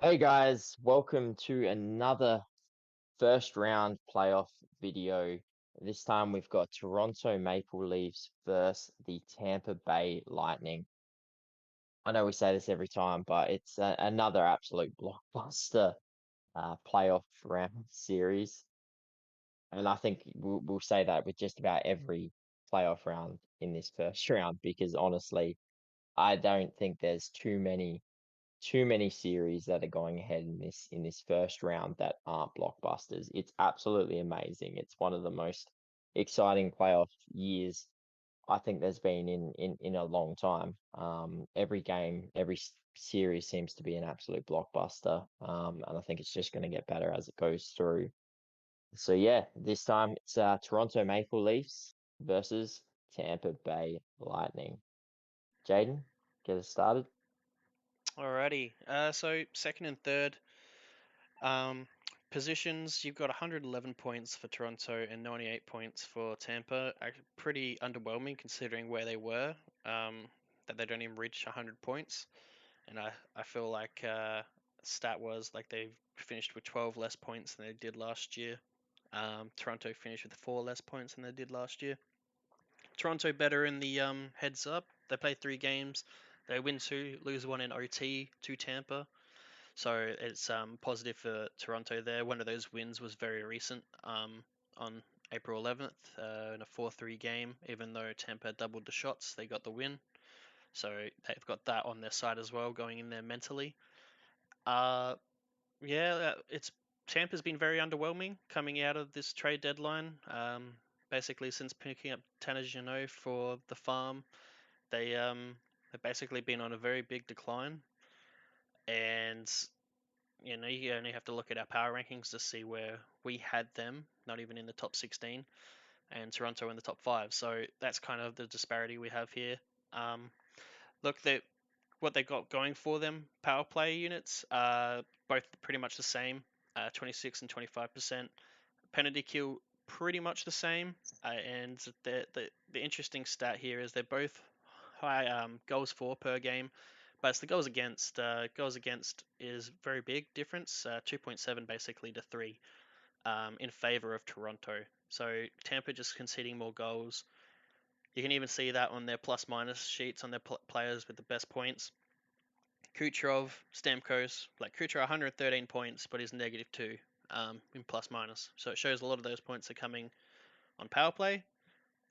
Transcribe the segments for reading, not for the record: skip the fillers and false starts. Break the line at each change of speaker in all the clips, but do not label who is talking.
Hey guys, welcome to another first round playoff video. This time we've got Toronto Maple Leafs versus the Tampa Bay Lightning. I know we say this every time, but it's another absolute blockbuster playoff round series. And I think we'll say that with just about every playoff round in this first round, because honestly, I don't think there's too many series that are going ahead in this first round that aren't blockbusters. It's absolutely amazing. It's one of the most exciting playoff years I think there's been in a long time. Every game, series seems to be an absolute blockbuster. And I think it's just going to get better as it goes through. So yeah, this time it's Toronto Maple Leafs versus Tampa Bay Lightning. Jaden, get us started.
Alrighty. So second and third um, positions, you've got 111 points for Toronto and 98 points for Tampa. Pretty underwhelming considering where they were. That they don't even reach 100 points, and I feel like stat was like they finished with 12 less points than they did last year. Toronto finished with 4 less points than they did last year. Toronto better in the heads up. They play 3 games. They win 2, lose 1 in OT to Tampa. So it's positive for Toronto there. One of those wins was very recent on April 11th in a 4-3 game. Even though Tampa doubled the shots, they got the win. So they've got that on their side as well, going in there mentally. Uh, yeah, it's Tampa's been very underwhelming coming out of this trade deadline. Basically, since picking up Tanner Jeannot for the farm, they have basically been on a very big decline. And you only have to look at our power rankings to see where we had them, not even in the top 16, and Toronto in the top 5. So that's kind of the disparity we have here. Um, Look, what they got going for them, power play units, both pretty much the same, 26 and 25%. Penalty kill, pretty much the same. And the interesting stat here is they're both high goals for per game, but it's the goals against. Goals against is very big difference, 2.7 basically to 3 in favor of Toronto. So Tampa just conceding more goals. You can even see that on their plus minus sheets on their players with the best points. Kucherov, Stamkos, like Kucherov 113 points, but he's -2 in plus minus. So it shows a lot of those points are coming on power play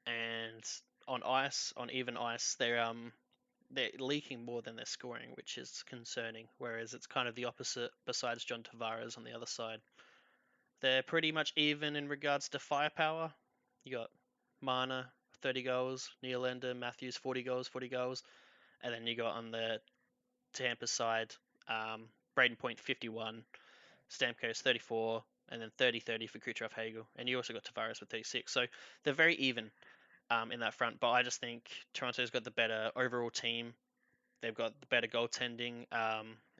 and on ice, on even ice. They're leaking more than they're scoring, which is concerning. Whereas it's kind of the opposite. Besides John Tavares on the other side, they're pretty much even in regards to firepower. You got Mana 30 goals, Nylander, Matthews 40 goals, 40 goals, and then you got on the Tampa side, Braden Point 51, Stamkos 34, and then 30-30 for Kucherov Hagel. And you also got Tavares with 36. So they're very even in that front. But I just think Toronto's got the better overall team. They've got the better goaltending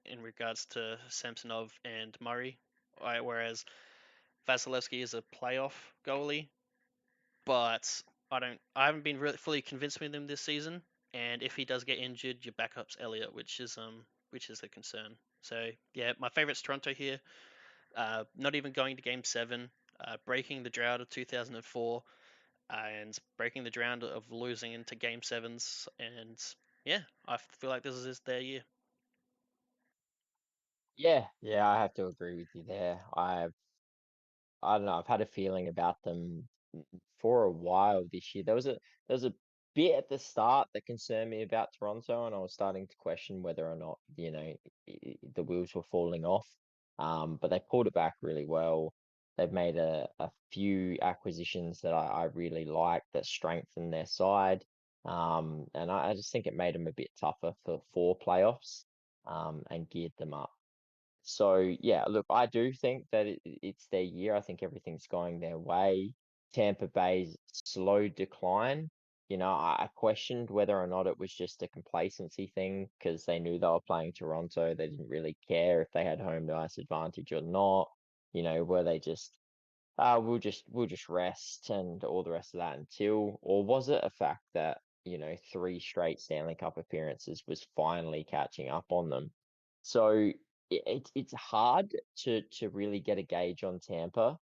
in regards to Samsonov and Murray. Whereas Vasilevsky is a playoff goalie, but I haven't been really fully convinced with him this season. And if he does get injured, your backup's Elliott, which is a concern. So yeah, my favorite's Toronto here. Not even going to Game 7, breaking the drought of 2004, and breaking the drought of losing into Game 7s. And yeah, I feel like this is their year.
Yeah, I have to agree with you there. I don't know, I've had a feeling about them for a while this year. There was a bit at the start that concerned me about Toronto, and I was starting to question whether or not, the wheels were falling off. But they pulled it back really well. They've made a few acquisitions that I really like that strengthen their side. And I just think it made them a bit tougher for playoffs, and geared them up. So yeah, look, I do think that it's their year. I think everything's going their way. Tampa Bay's slow decline, I questioned whether or not it was just a complacency thing because they knew they were playing Toronto. They didn't really care if they had home ice advantage or not. Were they just we'll just rest and all the rest of that until, or was it a fact that, three straight Stanley Cup appearances was finally catching up on them? So it's hard to really get a gauge on Tampa,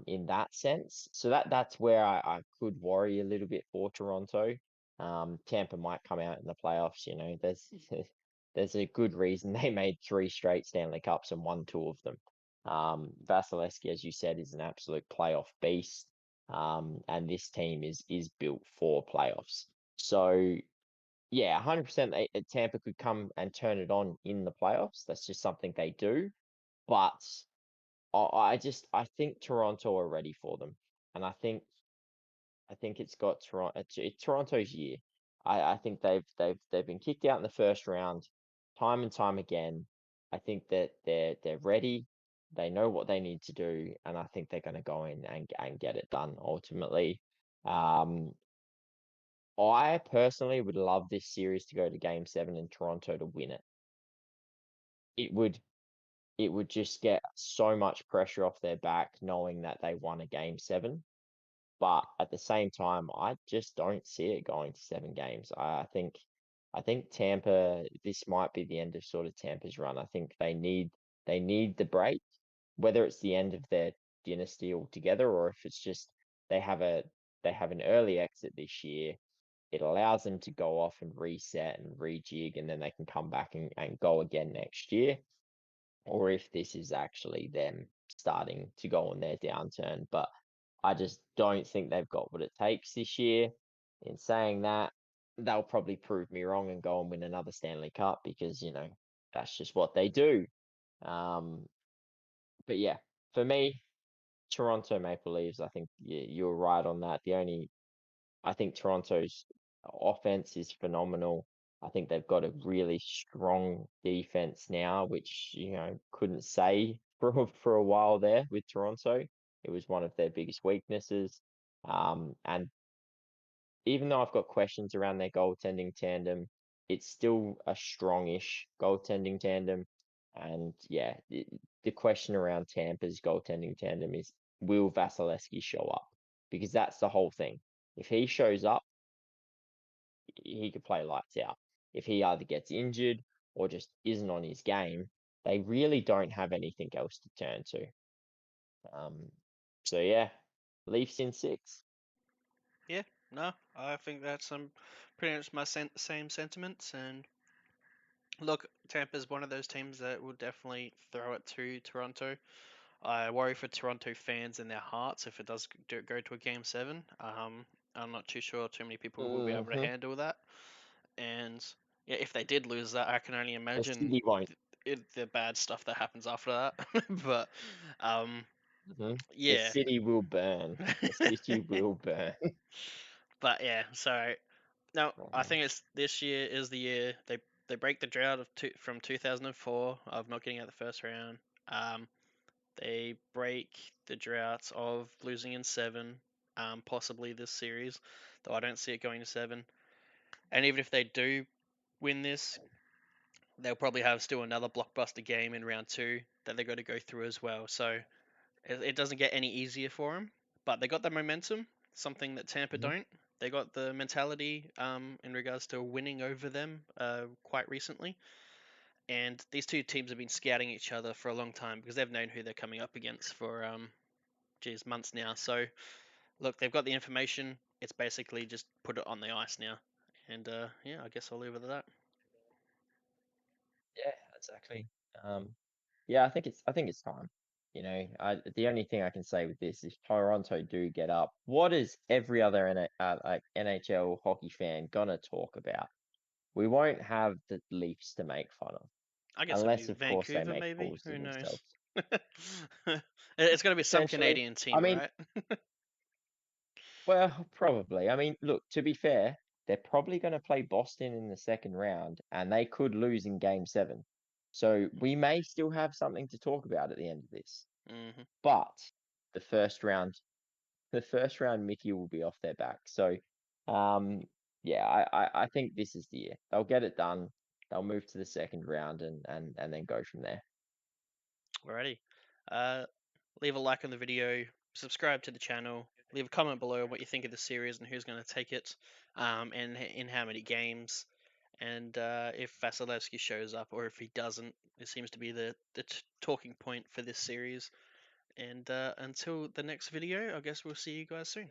in that sense. So that's where I could worry a little bit for Toronto. Tampa might come out in the playoffs. There's there's a good reason they made three straight Stanley Cups and won two of them. Vasilevsky, as you said, is an absolute playoff beast. And this team is built for playoffs. So yeah, 100% Tampa could come and turn it on in the playoffs. That's just something they do. But I think Toronto are ready for them. And I think it's got Toronto. It's Toronto's year. I think they've been kicked out in the first round time and time again. I think that they're ready. They know what they need to do, and I think they're going to go in and get it done ultimately. Um, I personally would love this series to go to Game 7 and Toronto to win it. It would it would just get so much pressure off their back knowing that they won a Game 7. But at the same time, I just don't see it going to 7 games. I think Tampa, this might be the end of sort of Tampa's run. I think they need the break, whether it's the end of their dynasty altogether or if it's just they have a they have an early exit this year. It allows them to go off and reset and rejig, and then they can come back and go again next year. Or if this is actually them starting to go on their downturn. But I just don't think they've got what it takes this year. In saying that, they'll probably prove me wrong and go and win another Stanley Cup because, that's just what they do. Um, but yeah, for me, Toronto Maple Leafs, I think you're right on that. I think Toronto's offense is phenomenal. I think they've got a really strong defense now, which couldn't say for a while there with Toronto. It was one of their biggest weaknesses. And even though I've got questions around their goaltending tandem, it's still a strongish goaltending tandem. And yeah, the question around Tampa's goaltending tandem is, will Vasilevsky show up? Because that's the whole thing. If he shows up, he could play lights out. If he either gets injured or just isn't on his game, they really don't have anything else to turn to. Um, so yeah, Leafs in 6.
Yeah, no, I think that's pretty much my same sentiments. And look, Tampa's one of those teams that will definitely throw it to Toronto. I worry for Toronto fans in their hearts if it does go to a game 7. I'm not too sure too many people will be able to
Mm-hmm.
handle that. And yeah, if they did lose that, I can only
The
imagine
city won't.
the bad stuff that happens after that. But um,
Mhm. The
yeah.
city will burn. The city will burn.
But yeah, so no, I
Oh,
think it's this year is the year they break the drought from 2004 of not getting out the first round. Um, they break the drought of losing in 7, possibly this series, though I don't see it going to 7. And even if they do win this, they'll probably have still another blockbuster game in round 2 that they got to go through as well. So it doesn't get any easier for them, but they got the momentum, something that Tampa
mhm,
don't. They got the mentality in regards to winning over them quite recently. And these two teams have been scouting each other for a long time because they've known who they're coming up against for months now. So look, they've got the information. It's basically just put it on the ice now. And yeah, I guess I'll leave it at that.
yeah, exactly. Yeah, I think it's time. The only thing I can say with this is Toronto do get up. What is every other like NHL hockey fan gonna talk about? We won't have the Leafs to make fun of,
I guess it'll be
unless of course they
Vancouver,
make
maybe.
fools of
Who knows?
themselves.
It's going to be some
Potentially.
Canadian
I
team,
mean,
right?
well, probably. I mean, look, to be fair, they're probably going to play Boston in the second round, and they could lose in Game 7. So we may still have something to talk about at the end of this.
Hmm.
But the first round, the first round Mickey will be off their back. So, um, yeah, I think this is the year. They'll get it done. They'll move to the second round and then go from there.
Alrighty. Uh, leave a like on the video, subscribe to the channel, leave a comment below what you think of the series and who's going to take it, and in how many games. And if Vasilevsky shows up, or if he doesn't, it seems to be the talking point for this series. And until the next video, I guess we'll see you guys soon.